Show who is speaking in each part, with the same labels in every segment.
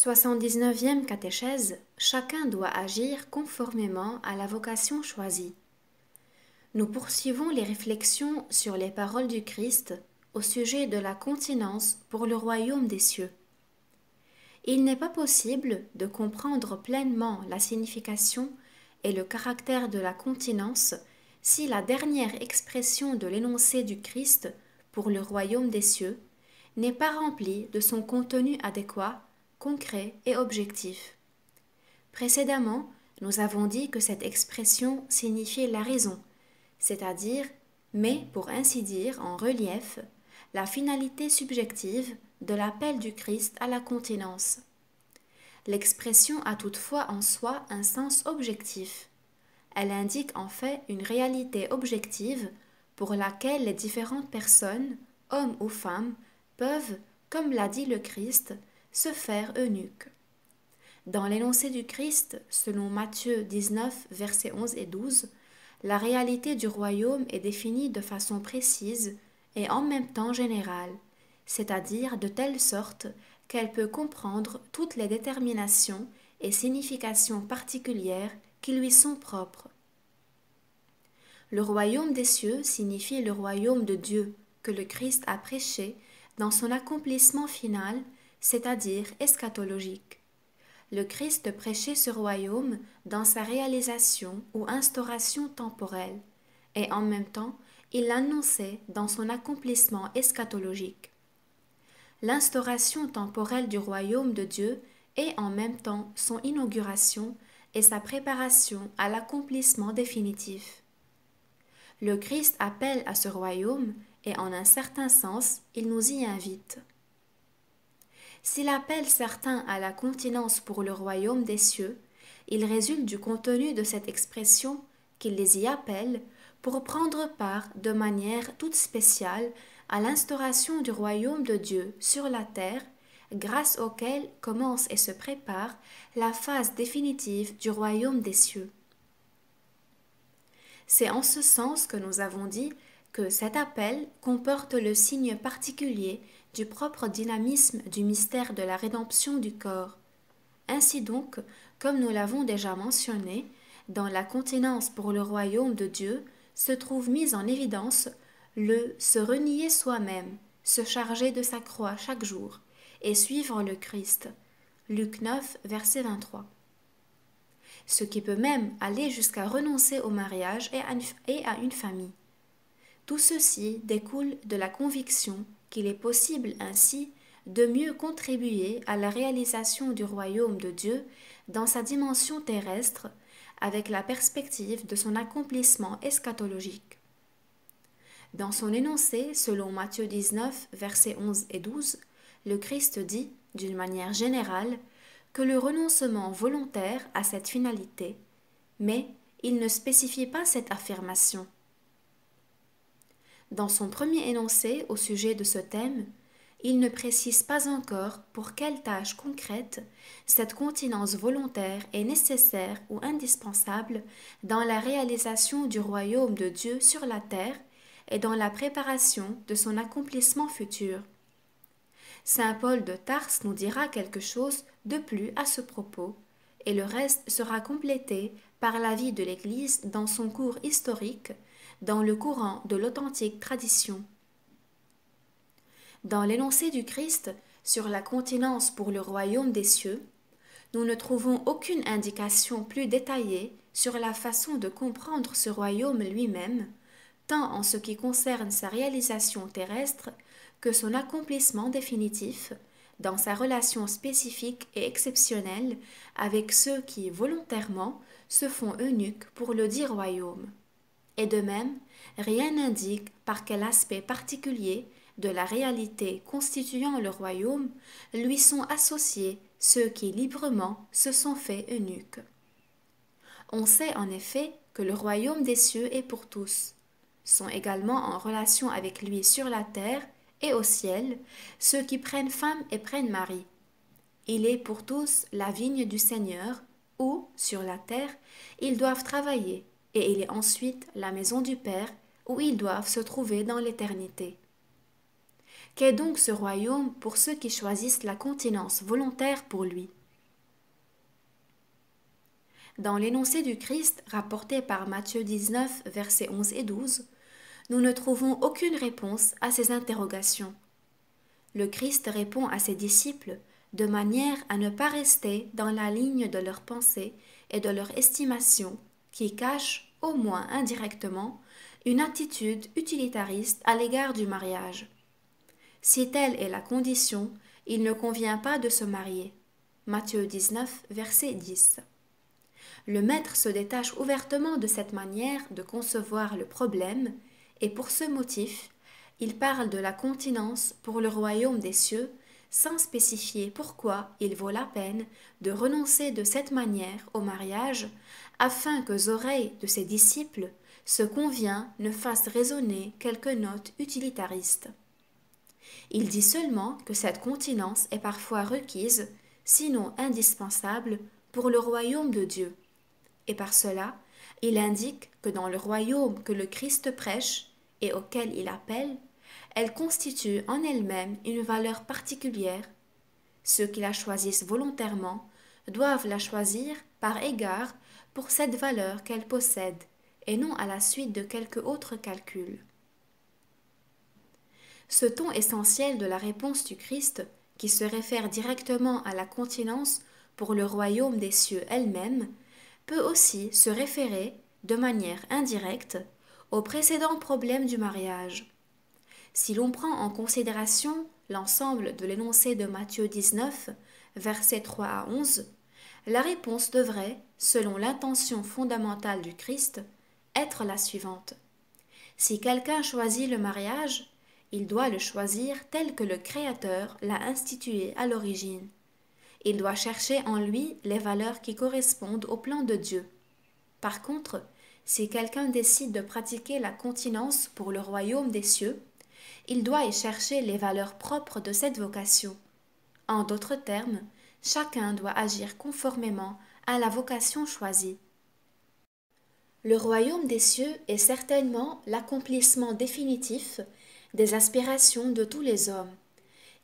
Speaker 1: 79e catéchèse. Chacun doit agir conformément à la vocation choisie. Nous poursuivons les réflexions sur les paroles du Christ au sujet de la continence pour le royaume des cieux. Il n'est pas possible de comprendre pleinement la signification et le caractère de la continence si la dernière expression de l'énoncé du Christ pour le royaume des cieux n'est pas remplie de son contenu adéquat, concret et objectif. Précédemment, nous avons dit que cette expression signifiait la raison, c'est-à-dire, met pour ainsi dire en relief, la finalité subjective de l'appel du Christ à la continence. L'expression a toutefois en soi un sens objectif. Elle indique en fait une réalité objective pour laquelle les différentes personnes, hommes ou femmes, peuvent, comme l'a dit le Christ, se faire eunuques. Dans l'énoncé du Christ, selon Matthieu 19, versets 11 et 12, la réalité du royaume est définie de façon précise et en même temps générale, c'est-à-dire de telle sorte qu'elle peut comprendre toutes les déterminations et significations particulières qui lui sont propres. Le royaume des cieux signifie le royaume de Dieu que le Christ a prêché dans son accomplissement final, c'est-à-dire eschatologique. Le Christ prêchait ce royaume dans sa réalisation ou instauration temporelle, et en même temps, il l'annonçait dans son accomplissement eschatologique. L'instauration temporelle du royaume de Dieu est en même temps son inauguration et sa préparation à l'accomplissement définitif. Le Christ appelle à ce royaume et en un certain sens, il nous y invite. S'il appelle certains à la continence pour le royaume des cieux, il résulte du contenu de cette expression qu'il les y appelle pour prendre part de manière toute spéciale à l'instauration du royaume de Dieu sur la terre, grâce auquel commence et se prépare la phase définitive du royaume des cieux. C'est en ce sens que nous avons dit que cet appel comporte le signe particulier du propre dynamisme du mystère de la rédemption du corps. Ainsi donc, comme nous l'avons déjà mentionné, dans la continence pour le royaume de Dieu se trouve mis en évidence le se renier soi-même, se charger de sa croix chaque jour et suivre le Christ. Luc 9, verset 23. Ce qui peut même aller jusqu'à renoncer au mariage et à une famille. Tout ceci découle de la conviction qu'il est possible ainsi de mieux contribuer à la réalisation du royaume de Dieu dans sa dimension terrestre avec la perspective de son accomplissement eschatologique. Dans son énoncé, selon Matthieu 19, versets 11 et 12, le Christ dit, d'une manière générale, que le renoncement volontaire a cette finalité, mais il ne spécifie pas cette affirmation. Dans son premier énoncé au sujet de ce thème, il ne précise pas encore pour quelle tâche concrète cette continence volontaire est nécessaire ou indispensable dans la réalisation du royaume de Dieu sur la terre et dans la préparation de son accomplissement futur. Saint Paul de Tarse nous dira quelque chose de plus à ce propos, et le reste sera complété par la vie de l'Église dans son cours historique, dans le courant de l'authentique tradition. Dans l'énoncé du Christ sur la continence pour le royaume des cieux, nous ne trouvons aucune indication plus détaillée sur la façon de comprendre ce royaume lui-même, tant en ce qui concerne sa réalisation terrestre que son accomplissement définitif, dans sa relation spécifique et exceptionnelle avec ceux qui, volontairement, se font eunuques pour le dit royaume. Et de même, rien n'indique par quel aspect particulier de la réalité constituant le royaume lui sont associés ceux qui librement se sont faits eunuques. On sait en effet que le royaume des cieux est pour tous. Sont également en relation avec lui sur la terre et au ciel ceux qui prennent femme et prennent mari. Il est pour tous la vigne du Seigneur où, sur la terre, ils doivent travailler, et il est ensuite la maison du Père où ils doivent se trouver dans l'éternité. Qu'est donc ce royaume pour ceux qui choisissent la continence volontaire pour lui? Dans l'énoncé du Christ rapporté par Matthieu 19, versets 11 et 12, nous ne trouvons aucune réponse à ces interrogations. Le Christ répond à ses disciples de manière à ne pas rester dans la ligne de leur pensée et de leur estimation qui cache, au moins indirectement, une attitude utilitariste à l'égard du mariage. Si telle est la condition, il ne convient pas de se marier. Matthieu 19, verset 10. Le maître se détache ouvertement de cette manière de concevoir le problème, et pour ce motif, il parle de la continence pour le royaume des cieux, sans spécifier pourquoi il vaut la peine de renoncer de cette manière au mariage, afin qu'aux oreilles de ses disciples, ce qu'on vient ne fasse résonner quelques notes utilitaristes. Il dit seulement que cette continence est parfois requise, sinon indispensable, pour le royaume de Dieu. Et par cela, il indique que dans le royaume que le Christ prêche et auquel il appelle, elle constitue en elle-même une valeur particulière. Ceux qui la choisissent volontairement doivent la choisir par égard pour cette valeur qu'elle possède, et non à la suite de quelque autre calcul. Ce ton essentiel de la réponse du Christ, qui se réfère directement à la continence pour le royaume des cieux elle-même, peut aussi se référer, de manière indirecte, au précédent problème du mariage. Si l'on prend en considération l'ensemble de l'énoncé de Matthieu 19, versets 3 à 11, la réponse devrait, selon l'intention fondamentale du Christ, être la suivante. Si quelqu'un choisit le mariage, il doit le choisir tel que le Créateur l'a institué à l'origine. Il doit chercher en lui les valeurs qui correspondent au plan de Dieu. Par contre, si quelqu'un décide de pratiquer la continence pour le royaume des cieux, il doit y chercher les valeurs propres de cette vocation. En d'autres termes, chacun doit agir conformément à la vocation choisie. Le royaume des cieux est certainement l'accomplissement définitif des aspirations de tous les hommes.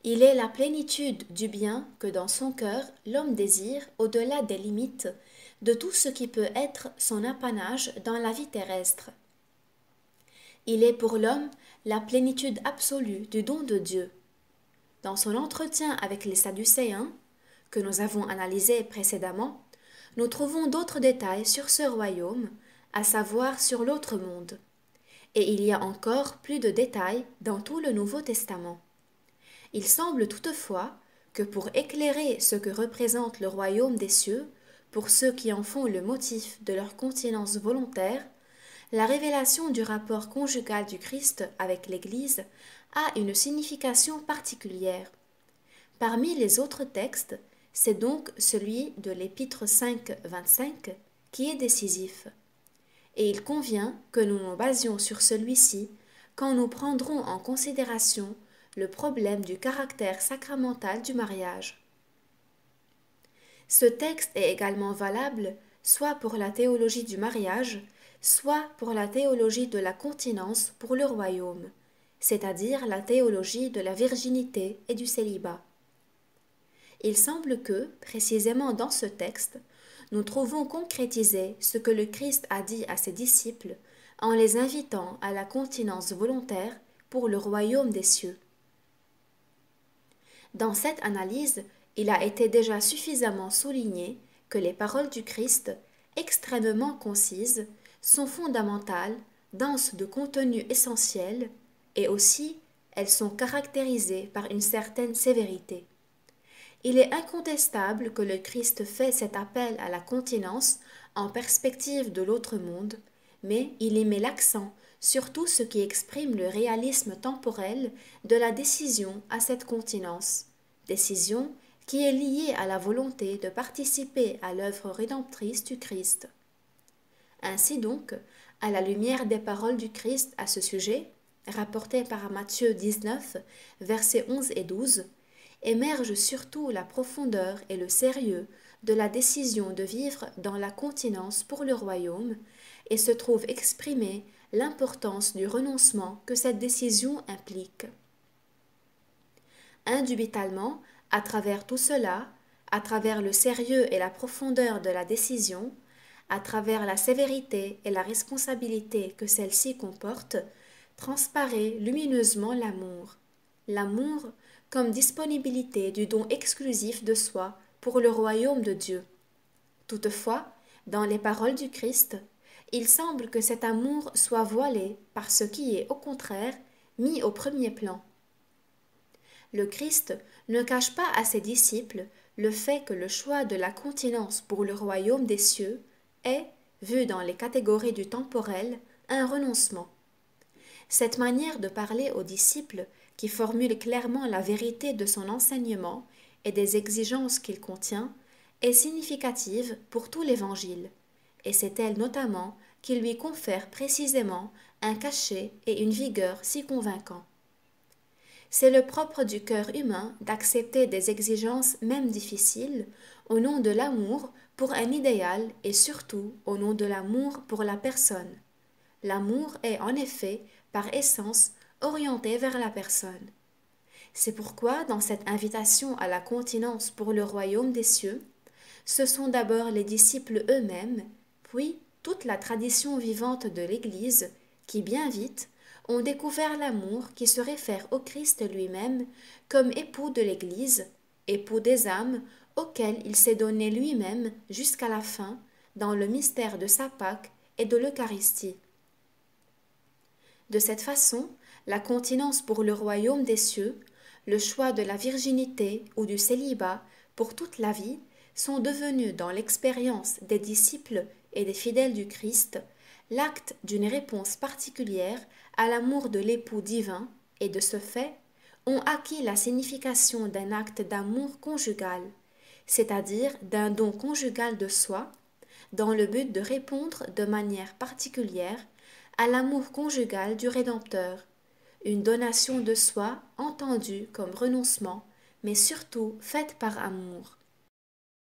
Speaker 1: Il est la plénitude du bien que dans son cœur l'homme désire au-delà des limites de tout ce qui peut être son apanage dans la vie terrestre. Il est pour l'homme la plénitude absolue du don de Dieu. Dans son entretien avec les Sadducéens, que nous avons analysé précédemment, nous trouvons d'autres détails sur ce royaume, à savoir sur l'autre monde. Et il y a encore plus de détails dans tout le Nouveau Testament. Il semble toutefois que pour éclairer ce que représente le royaume des cieux, pour ceux qui en font le motif de leur continence volontaire, la révélation du rapport conjugal du Christ avec l'Église a une signification particulière. Parmi les autres textes, c'est donc celui de l'Épître 5, 25 qui est décisif. Et il convient que nous nous basions sur celui-ci quand nous prendrons en considération le problème du caractère sacramental du mariage. Ce texte est également valable soit pour la théologie du mariage, soit pour la théologie de la continence pour le royaume, c'est-à-dire la théologie de la virginité et du célibat. Il semble que, précisément dans ce texte, nous trouvons concrétisé ce que le Christ a dit à ses disciples en les invitant à la continence volontaire pour le royaume des cieux. Dans cette analyse, il a été déjà suffisamment souligné que les paroles du Christ, extrêmement concises, sont fondamentales, denses de contenu essentiel, et aussi elles sont caractérisées par une certaine sévérité. Il est incontestable que le Christ fait cet appel à la continence en perspective de l'autre monde, mais il y met l'accent sur tout ce qui exprime le réalisme temporel de la décision à cette continence, décision qui est liée à la volonté de participer à l'œuvre rédemptrice du Christ. Ainsi donc, à la lumière des paroles du Christ à ce sujet, rapportées par Matthieu 19, versets 11 et 12, émerge surtout la profondeur et le sérieux de la décision de vivre dans la continence pour le royaume, et se trouve exprimée l'importance du renoncement que cette décision implique. Indubitalement, à travers tout cela, à travers le sérieux et la profondeur de la décision, à travers la sévérité et la responsabilité que celle-ci comporte, transparaît lumineusement l'amour. L'amour comme disponibilité du don exclusif de soi pour le royaume de Dieu. Toutefois, dans les paroles du Christ, il semble que cet amour soit voilé par ce qui est, au contraire, mis au premier plan. Le Christ ne cache pas à ses disciples le fait que le choix de la continence pour le royaume des cieux est, vu dans les catégories du temporel, un renoncement. Cette manière de parler aux disciples, qui formule clairement la vérité de son enseignement et des exigences qu'il contient, est significative pour tout l'Évangile, et c'est elle notamment qui lui confère précisément un cachet et une vigueur si convaincants. C'est le propre du cœur humain d'accepter des exigences même difficiles au nom de l'amour pour un idéal et surtout au nom de l'amour pour la personne. L'amour est en effet, par essence, orienté vers la personne. C'est pourquoi, dans cette invitation à la continence pour le royaume des cieux, ce sont d'abord les disciples eux-mêmes, puis toute la tradition vivante de l'Église, qui bien vite ont découvert l'amour qui se réfère au Christ lui-même comme époux de l'Église, époux des âmes auxquelles il s'est donné lui-même jusqu'à la fin dans le mystère de sa Pâque et de l'Eucharistie. De cette façon, la continence pour le royaume des cieux, le choix de la virginité ou du célibat pour toute la vie sont devenus dans l'expérience des disciples et des fidèles du Christ l'acte d'une réponse particulière à l'amour de l'époux divin et de ce fait ont acquis la signification d'un acte d'amour conjugal, c'est-à-dire d'un don conjugal de soi, dans le but de répondre de manière particulière à l'amour conjugal du Rédempteur, une donation de soi entendue comme renoncement, mais surtout faite par amour.